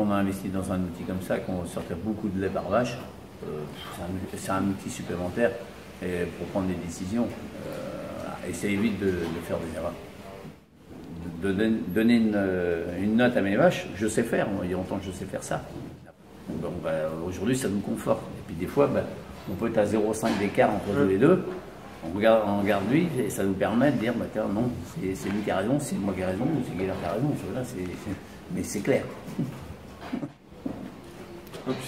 on a investi dans un outil comme ça, qu'on sortait beaucoup de lait par vache, c'est un outil supplémentaire pour prendre des décisions. Et ça évite de faire des erreurs. Donner une note à mes vaches, je sais faire, il y a longtemps que je sais faire ça. Bon, aujourd'hui, ça nous conforte. Et puis des fois, on peut être à 0,5 d'écart entre les deux. On regarde lui et ça nous permet de dire, tiens, non, c'est lui qui a raison, c'est moi qui ai raison, ou c'est Guélard qui a raison. Mais c'est clair.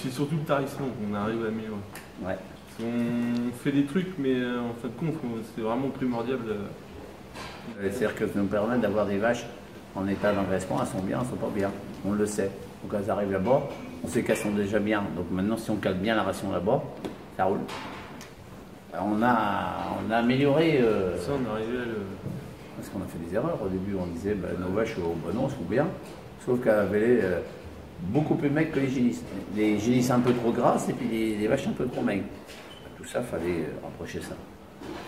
C'est surtout le tarissement qu'on arrive à améliorer. Ouais. On fait des trucs, mais en fin de compte, c'est vraiment primordial. C'est-à-dire que ça nous permet d'avoir des vaches en état d'engraissement, elles sont bien, elles sont pas bien. On le sait. Donc elles arrivent là-bas, on sait qu'elles sont déjà bien. Donc maintenant, si on cale bien la ration là-bas, ça roule. On a amélioré. Ça, on est arrivé à le. Parce qu'on a fait des erreurs. Au début, on disait nos vaches, non, elles sont bien. Sauf qu'elles avaient beaucoup plus maigres que les génisses. Les génisses un peu trop grasses et puis les vaches un peu trop maigres. Tout ça, il fallait rapprocher ça.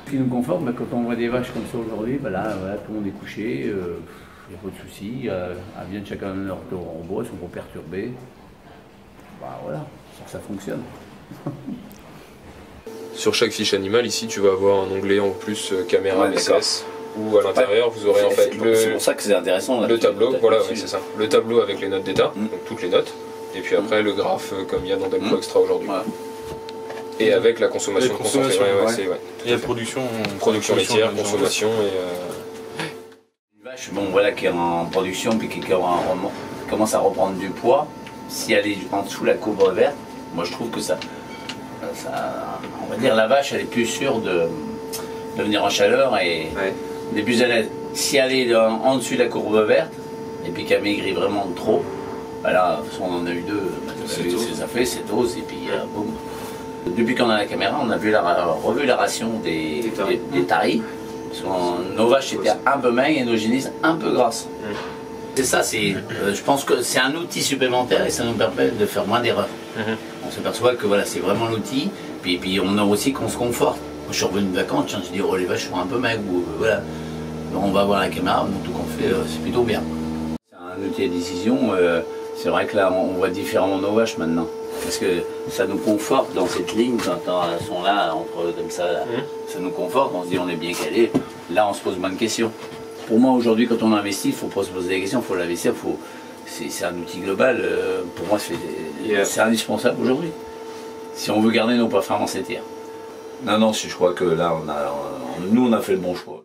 Ce qui nous conforte, quand on voit des vaches comme ça aujourd'hui, là, tout le monde est couché, il n'y a pas de soucis, elles viennent chacun de leur tour en bois, elles sont pas perturbées. Voilà, ça fonctionne. Sur chaque fiche animale, ici, tu vas avoir un onglet en plus caméra BCS, où à l'intérieur, vous aurez en fait c'est pour ça que c'est intéressant. Le tableau, voilà, oui, c'est ça. Le tableau avec les notes d'état, donc toutes les notes, et puis après le graphe comme il y a dans Delpro Extra aujourd'hui. Et avec la consommation de concentré. Il y a production laitière, consommation et. Une vache qui est en production puis qui commence à reprendre du poids, si elle est en dessous de la courbe verte, moi je trouve que ça, on va dire la vache elle est plus sûre de venir en chaleur et des plus à l'aise. Si elle est en dessus de la courbe verte et puis qu'elle maigrit vraiment trop, là, de toute façon on en a eu deux, ça fait cette hausse et puis boum. Depuis qu'on a la caméra, on a revu la ration des taris. Nos vaches étaient un peu maigres et nos génisses un peu grasses. C'est ça, je pense que c'est un outil supplémentaire et ça nous permet de faire moins d'erreurs. On s'aperçoit que voilà, c'est vraiment l'outil. Puis on a aussi qu'on se conforte. Moi, je suis revenu de vacances, je dis les vaches sont un peu maigres. Voilà. On va voir la caméra, donc tout qu'on fait, c'est plutôt bien. C'est un outil de décision. C'est vrai que là, on voit différemment nos vaches maintenant. Parce que ça nous conforte dans cette ligne, quand elles sont là, entre comme ça, ça nous conforte, on se dit on est bien calé. Là, on se pose moins de questions. Pour moi, aujourd'hui, quand on investit, il ne faut pas se poser des questions, il faut l'investir, c'est un outil global. Pour moi, c'est indispensable aujourd'hui. Si on veut garder nos performances laitières. Non, je crois que là, nous, on a fait le bon choix.